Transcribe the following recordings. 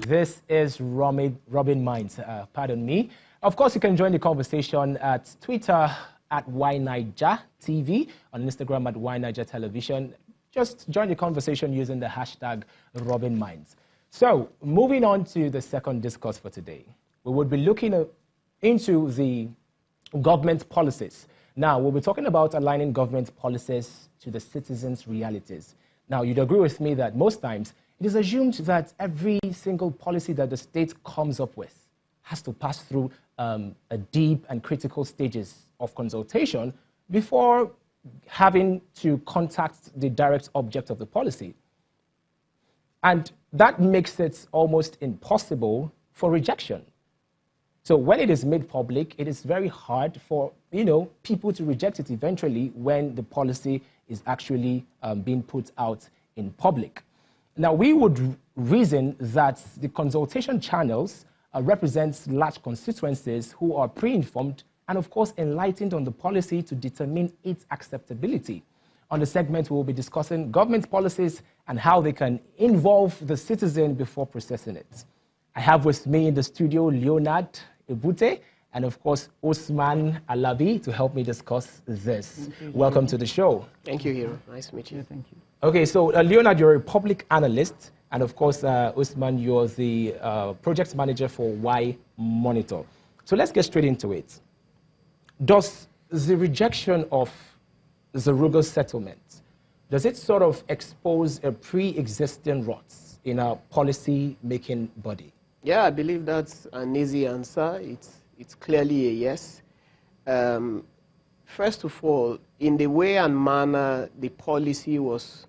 This is Rubbin Minds, pardon me. Of course, you can join the conversation at Twitter at @YNigerTV, on Instagram at @YNigerTelevision. Just join the conversation using the hashtag Rubbin Minds. So, moving on to the second discourse for today. We would be looking into the government policies. Now, we'll be talking about aligning government policies to the citizens' realities. Now, you'd agree with me that most times it is assumed that every single policy that the state comes up with has to pass through a deep and critical stages of consultation before having to contact the direct object of the policy. And that makes it almost impossible for rejection. So when it is made public, it is very hard for people to reject it eventually when the policy is actually being put out in public. Now, we would reason that the consultation channels represents large constituencies who are pre-informed and, of course, enlightened on the policy to determine its acceptability. On the segment, we will be discussing government policies and how they can involve the citizen before processing it. I have with me in the studio Leonard Ebute and, of course, Usman Alabi to help me discuss this. Welcome to the show. Thank you, Hero. Nice to meet you. Yeah, thank you. Okay, so Leonard, you're a public analyst, and of course, Usman, you're the project manager for Y Monitor. So let's get straight into it. Does the rejection of the RUGA settlement, does it sort of expose a pre-existing rot in a policy-making body? Yeah, I believe that's an easy answer. It's clearly a yes. First of all, in the way and manner the policy was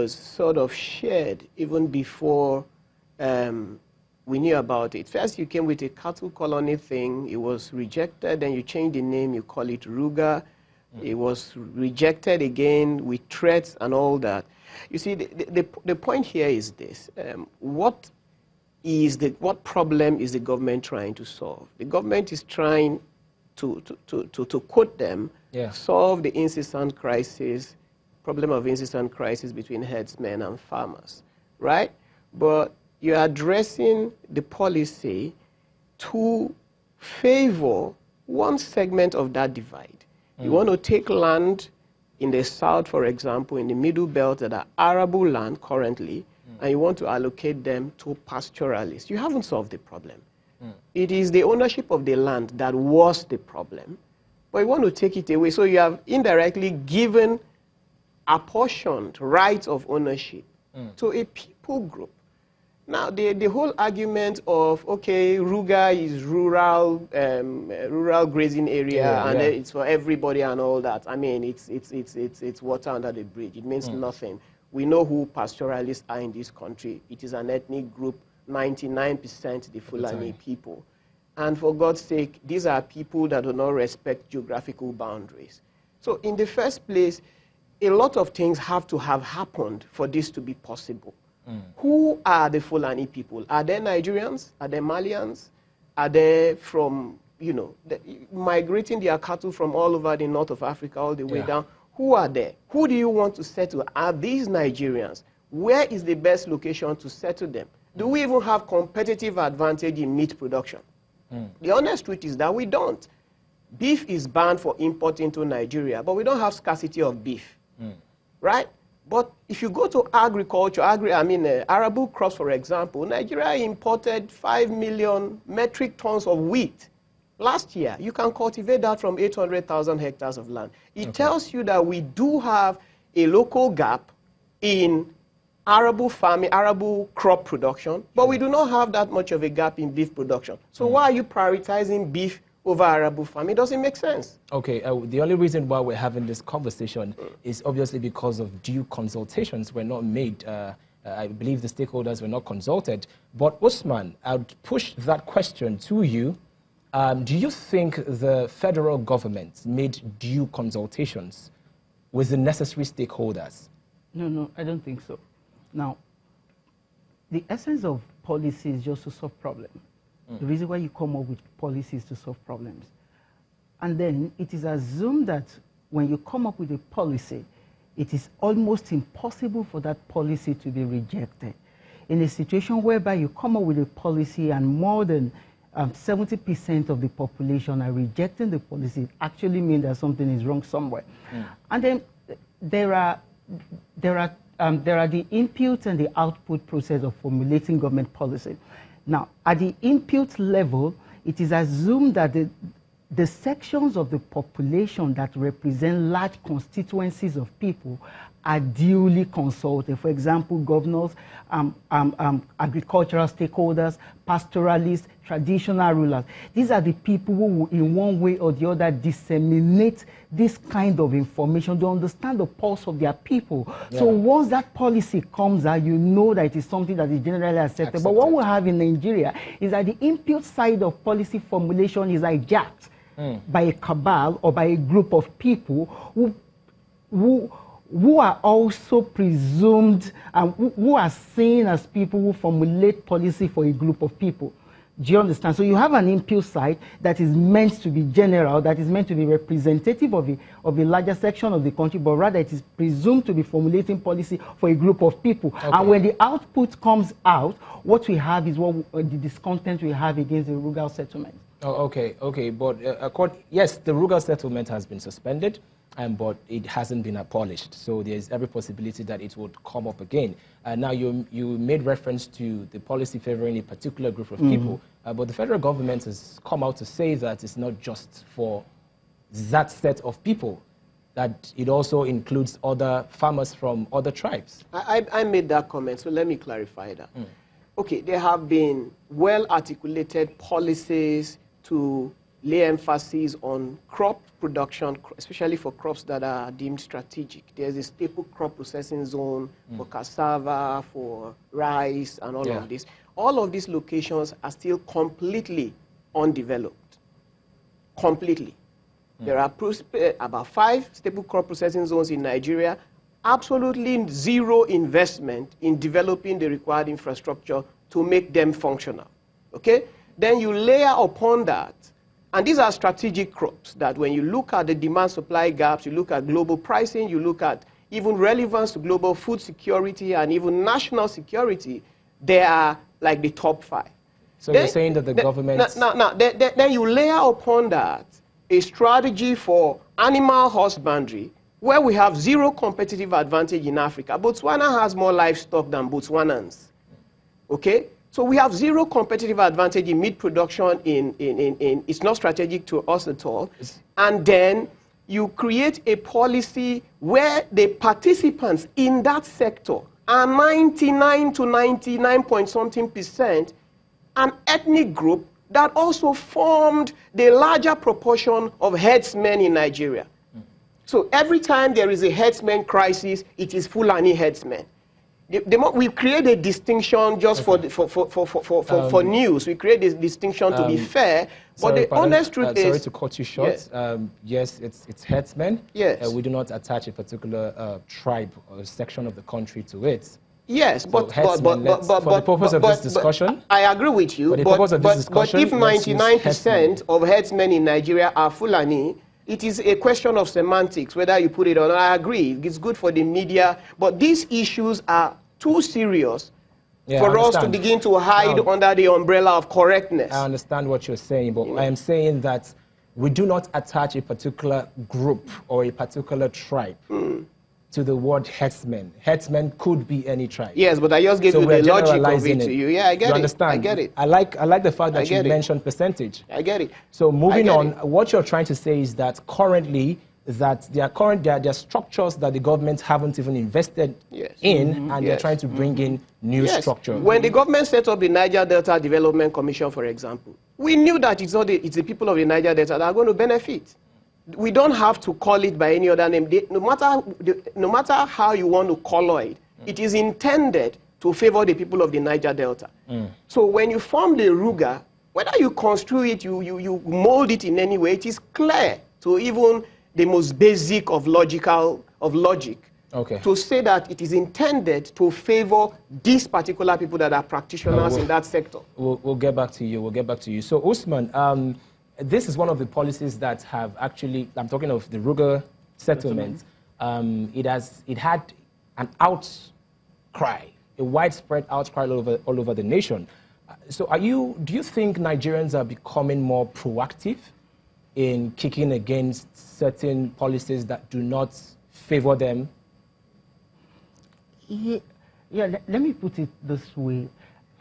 sort of shared even before we knew about it. First, you came with a cattle colony thing. It was rejected. Then you changed the name. You call it RUGA. It was rejected again with threats and all that. You see, the point here is this. What problem is the government trying to solve? The government is trying to quote them, solve the incessant crisis, problem of incessant crisis between herdsmen and farmers, right? But you're addressing the policy to favor one segment of that divide. You want to take land in the south, for example, in the middle belt that are arable land currently, and you want to allocate them to pastoralists. You haven't solved the problem. It is the ownership of the land that was the problem, but you want to take it away. So you have indirectly given apportioned rights of ownership to a people group. Now, the whole argument of, okay, RUGA is rural grazing area, and it's for everybody and all that. I mean, it's water under the bridge. It means nothing. We know who pastoralists are in this country. It is an ethnic group, 99% the Fulani people. And for God's sake, these are people that do not respect geographical boundaries. So in the first place, a lot of things have to have happened for this to be possible. Who are the Fulani people? Are they Nigerians? Are they Malians? Are they from, migrating their cattle from all over the north of Africa all the way down? Who are they? Who do you want to settle? Are these Nigerians? Where is the best location to settle them? Do we even have competitive advantage in meat production? The honest truth is that we don't. Beef is banned for import into Nigeria, but we don't have scarcity of beef, right? But if you go to agriculture, arable crops, for example, Nigeria imported 5 million metric tons of wheat last year. You can cultivate that from 800,000 hectares of land. It tells you that we do have a local gap in arable farming, arable crop production, but we do not have that much of a gap in beef production. So why are you prioritizing beef over arable farming? It doesn't make sense. Okay, the only reason why we're having this conversation is obviously because of due consultations were not made. I believe the stakeholders were not consulted. But Usman, I'd push that question to you. Do you think the federal government made due consultations with the necessary stakeholders? No, I don't think so. Now, the essence of policy is just to solve problems. The reason why you come up with policies to solve problems. And then it is assumed that when you come up with a policy, it is almost impossible for that policy to be rejected. In a situation whereby you come up with a policy and more than 70% of the population are rejecting the policy, it actually means that something is wrong somewhere. And then there are the input and the output process of formulating government policy. Now, at the input level, it is assumed that the sections of the population that represent large constituencies of people are duly consulted. For example, governors, agricultural stakeholders, pastoralists, traditional rulers. These are the people who will, in one way or the other, disseminate this kind of information to understand the pulse of their people. Yeah. So once that policy comes out, you know that it is something that is generally accepted. But what we have in Nigeria is that the input side of policy formulation is hijacked by a cabal or by a group of people who are also presumed and who are seen as people who formulate policy for a group of people. Do you understand? So you have an input side that is meant to be general, that is meant to be representative of a larger section of the country, but rather it is presumed to be formulating policy for a group of people. Okay. And when the output comes out, what we have is what the discontent we have against the RUGA settlement. Oh, okay. But yes, the RUGA settlement has been suspended, but it hasn't been abolished. So there's every possibility that it would come up again. Now, you made reference to the policy favoring a particular group of people, but the federal government has come out to say that it's not just for that set of people, that it also includes other farmers from other tribes. I made that comment, so let me clarify that. Okay, there have been well-articulated policies to lay emphasis on crop production, especially for crops that are deemed strategic. There's a staple crop processing zone for cassava, for rice, and all of this. All of these locations are still completely undeveloped. Completely. There are about 5 staple crop processing zones in Nigeria, absolutely zero investment in developing the required infrastructure to make them functional. Okay? Then you layer upon that, and these are strategic crops that when you look at the demand-supply gaps, you look at global pricing, you look at even relevance to global food security and even national security, they are like the top 5. So you're saying that the government... Then you layer upon that a strategy for animal husbandry where we have zero competitive advantage in Africa. Botswana has more livestock than Botswanans. Okay? So we have zero competitive advantage in meat production. It's not strategic to us at all. And then you create a policy where the participants in that sector are 99 to 99-point-something% an ethnic group that also formed the larger proportion of herdsmen in Nigeria. So every time there is a herdsman crisis, it is Fulani herdsmen. We create a distinction just for news. We create this distinction to be fair. But the honest truth is... Sorry to cut you short. Yes, it's herdsmen. Yes. We do not attach a particular tribe or section of the country to it. Yes, so but for the purpose of this discussion... I agree with you, but if 99% of herdsmen in Nigeria are Fulani, it is a question of semantics, whether you put it on. I agree, it's good for the media, but these issues are too serious for us to begin to hide under the umbrella of correctness. I understand what you're saying, but I am saying that we do not attach a particular group or a particular tribe to the word herdsmen. Herdsmen could be any tribe. Yes, but I just gave you the logic of it to you. Yeah, I get it. You understand? I get it. I like the fact that you mentioned percentage. I get it. So moving on, what you're trying to say is that currently that there are structures that the government haven't even invested in, and they're trying to bring in new structures. When the government set up the Niger Delta Development Commission, for example, we knew that it's the people of the Niger Delta that are going to benefit. We don't have to call it by any other name. No matter how you want to color it, it is intended to favor the people of the Niger Delta. So when you form the RUGA, whether you construe it, you mold it in any way, it is clear to even the most basic of logic to say that it is intended to favor these particular people that are practitioners in that sector. We'll get back to you. We'll get back to you. So Usman, this is one of the policies that have actually, I'm talking of the RUGA settlement, it had an outcry, a widespread outcry all over the nation. So do you think Nigerians are becoming more proactive in kicking against certain policies that do not favor them? Yeah, let me put it this way.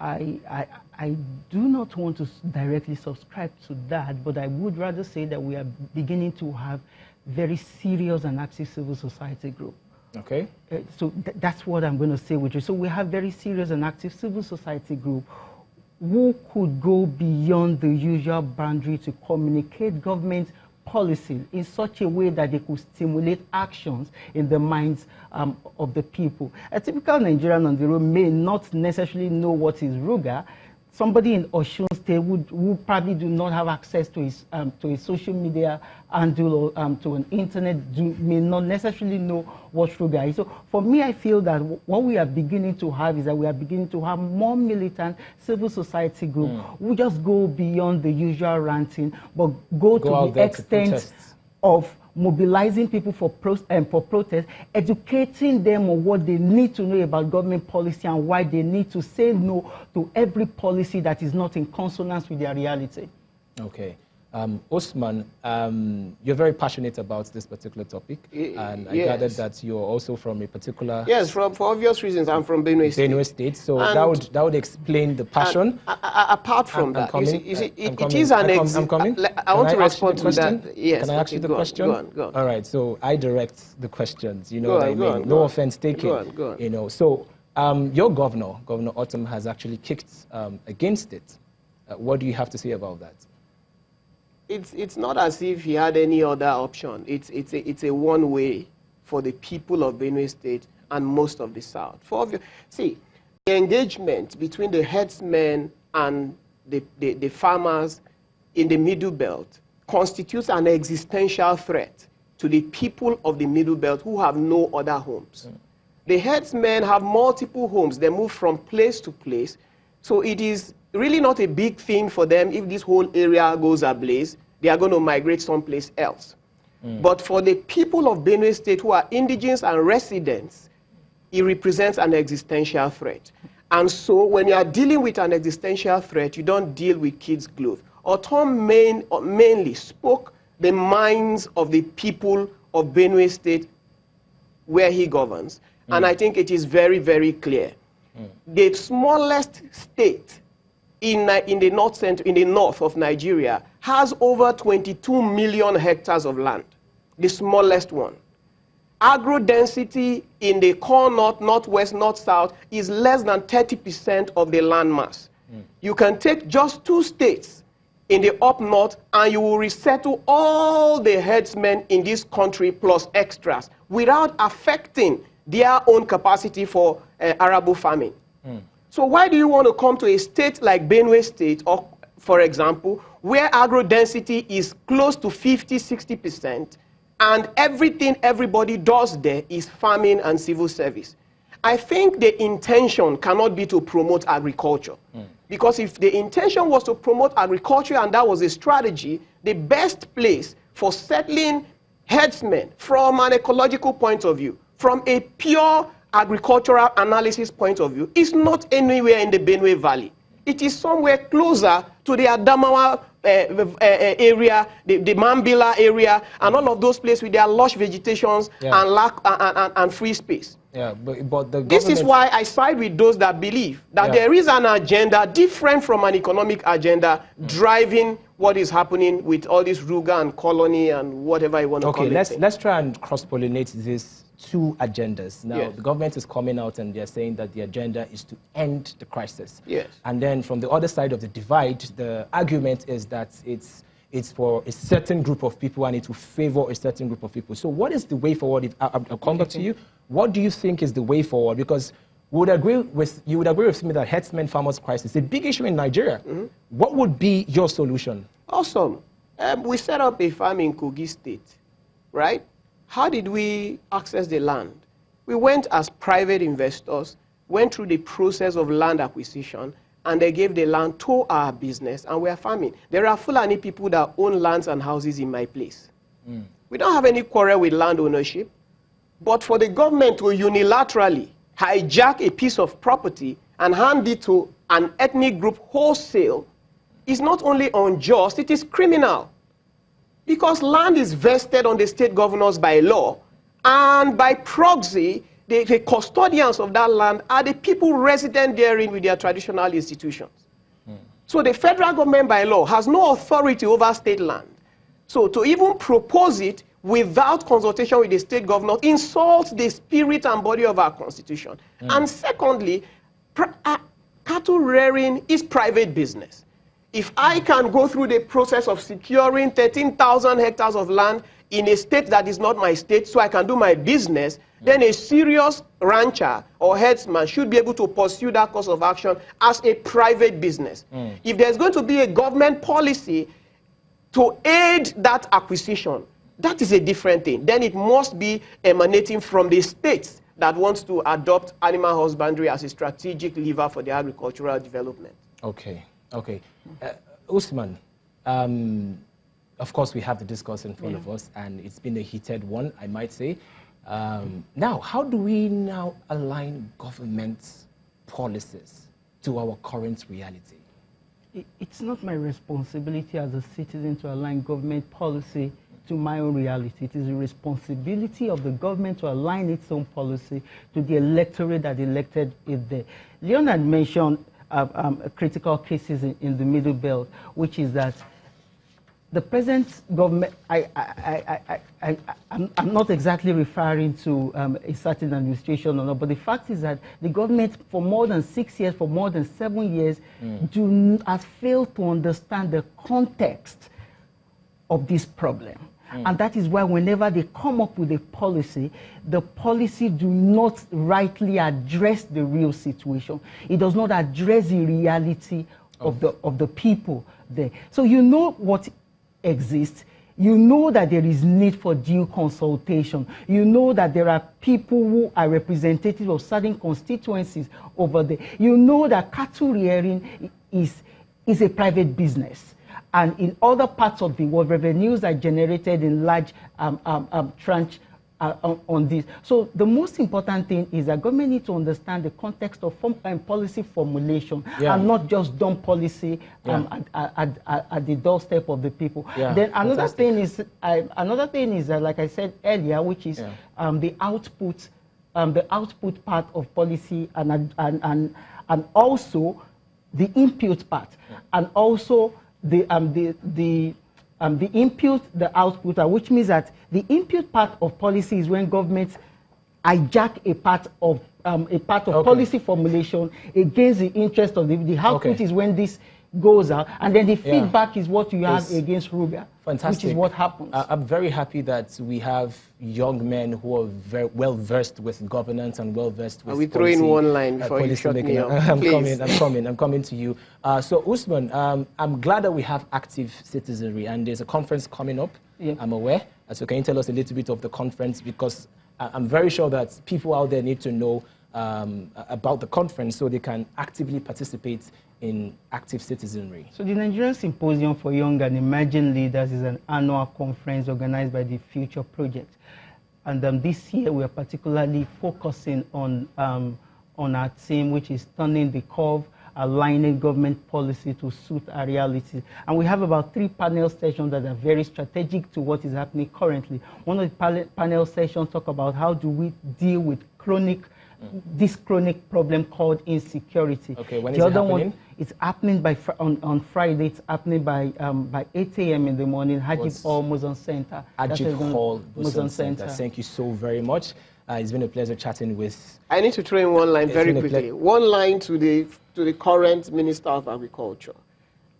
I do not want to directly subscribe to that, but I would rather say that we are beginning to have very serious and active civil society group. Okay. So that's what I'm going to say with you. So we have very serious and active civil society group who could go beyond the usual boundary to communicate government policy in such a way that they could stimulate actions in the minds of the people. A typical Nigerian on the road may not necessarily know what is RUGA. Somebody in Osun State who probably do not have access to a social media handle or to an internet may not necessarily know what RUGA is. So for me, I feel that what we are beginning to have is that we are beginning to have more militant civil society group who just go beyond the usual ranting, but go to the extent of mobilizing people for protest, educating them on what they need to know about government policy and why they need to say no to every policy that is not in consonance with their reality. Okay. Osman, you're very passionate about this particular topic, and I gathered that you're also from a particular... Yes, for obvious reasons, I'm from Benue State. Benue State, so that would explain the passion. Apart from that, it is an I'm coming. I want to respond to that. Yes. Can I ask you the question? Go on. All right, so I direct the questions, you know what I mean? No offense taken. Go on. You know, so your governor, Governor Autumn, has actually kicked against it. What do you have to say about that? It's not as if he had any other option. It's a one way for the people of Benue State and most of the South. See, the engagement between the herdsmen and the farmers in the Middle Belt constitutes an existential threat to the people of the Middle Belt who have no other homes. The herdsmen have multiple homes. They move from place to place. So it is really not a big thing for them if this whole area goes ablaze. They are going to migrate someplace else. But for the people of Benue State who are indigenous and residents, it represents an existential threat. And so when you are dealing with an existential threat, you don't deal with kids' gloves. Autumn mainly spoke the minds of the people of Benue State where he governs. And I think it is very, very clear. The smallest state in the north of Nigeria has over 22 million hectares of land, the smallest one. Agro density in the core north, northwest, north-south is less than 30% of the land mass. You can take just 2 states in the up north and you will resettle all the herdsmen in this country plus extras without affecting their own capacity for arable farming. So why do you want to come to a state like Benue State, or for example, where agro density is close to 50–60%, and everything everybody does there is farming and civil service? I think the intention cannot be to promote agriculture. Because if the intention was to promote agriculture and that was a strategy, the best place for settling herdsmen from an ecological point of view, from a pure agricultural analysis point of view, is not anywhere in the Benue Valley. It is somewhere closer to the Adamawa area, the Mambila area, and all of those places with their lush vegetations and free space. Yeah, but this is why I side with those that believe that there is an agenda different from an economic agenda driving what is happening with all this RUGA and colony and whatever you want to call it. Okay, let's try and cross-pollinate these 2 agendas. Now, the government is coming out and they're saying that the agenda is to end the crisis. Yes. And then from the other side of the divide, the argument is that it's for a certain group of people and it will favor a certain group of people. So what is the way forward? If I'll come back to you. What do you think is the way forward? Because you would agree with me that herdsmen farmers crisis is a big issue in Nigeria. What would be your solution? Awesome. We set up a farm in Kogi State, right? How did we access the land? We went as private investors, went through the process of land acquisition, and they gave the land to our business, and we are farming. There are Fulani people that own lands and houses in my place. We don't have any quarrel with land ownership. But for the government to unilaterally hijack a piece of property and hand it to an ethnic group wholesale is not only unjust, it is criminal. Because land is vested on the state governors by law, and by proxy, the custodians of that land are the people resident therein with their traditional institutions. So the federal government by law has no authority over state land. So to even propose it without consultation with the state governor insults the spirit and body of our constitution. And secondly, cattle rearing is private business. If I can go through the process of securing 13,000 hectares of land in a state that is not my state so I can do my business, then a serious rancher or herdsman should be able to pursue that course of action as a private business. If there's going to be a government policy to aid that acquisition, that is a different thing. Then it must be emanating from the states that wants to adopt animal husbandry as a strategic lever for the agricultural development. Okay, okay. Usman, of course we have the discourse in front of us, and it's been a heated one, I might say. Now, how do we now align government policies to our current reality? It's not my responsibility as a citizen to align government policy to my own reality. It is the responsibility of the government to align its own policy to the electorate that elected it there. Leon had mentioned critical cases in the Middle Belt, which is that the present government, I'm not exactly referring to a certain administration or not, but the fact is that the government for more than 6 years, for more than 7 years, has failed to understand the context of this problem. And that is why whenever they come up with a policy, the policy do not rightly address the real situation. It does not address the reality of the people there. So you know what exists. You know that there is need for due consultation. You know that there are people who are representative of certain constituencies over there. You know that cattle rearing is a private business. And in other parts of the world, revenues are generated in large tranche on this. So the most important thing is that government needs to understand the context of policy formulation and not just dump policy at the doorstep of the people. Then another thing is, like I said earlier, which is the output part of policy and also the input part, and also the input, the output, which means that the input part of policy is when governments hijack a part of policy formulation against the interest of the output is when this goes out, and then the feedback is what you have against RUGA. Fantastic. Which is what happens. I'm very happy that we have young men who are very well versed with governance and well versed with. Are we throwing one line before you shut me up? I'm coming to you. So Usman, I'm glad that we have active citizenry, and there's a conference coming up. I'm aware. So can you tell us a little bit of the conference, because I'm very sure that people out there need to know about the conference so they can actively participate in active citizenry. So the Nigerian Symposium for Young and Emerging Leaders is an annual conference organized by the Future Project. And this year we are particularly focusing on our theme, which is turning the curve, aligning government policy to suit our reality. And we have about 3 panel sessions that are very strategic to what is happening currently. One of the panel sessions talk about how do we deal with this chronic problem called insecurity. Okay, when is it happening? One, it's happening on Friday. It's happening by 8 a.m. in the morning. Hajib Hall Muslim Center. Hajib Hall Muslim Center. Thank you so very much. It's been a pleasure chatting with. I need to throw in one line very quickly. One line to the current Minister of Agriculture.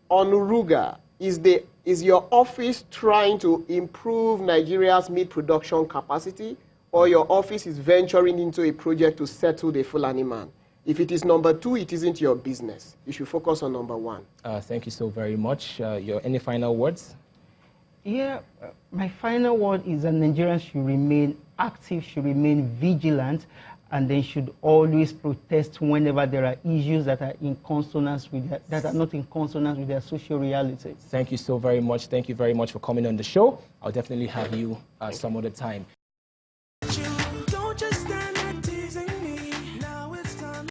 On RUGA, is your office trying to improve Nigeria's meat production capacity, or your office is venturing into a project to settle the Fulani man? If it is number 2, it isn't your business. You should focus on number 1. Thank you so very much. Any final words? Yeah, my final word is that Nigerians should remain active, should remain vigilant, and they should always protest whenever there are issues that are in consonance with that are not in consonance with their social reality. Thank you so very much. Thank you very much for coming on the show. I'll definitely have you some other time.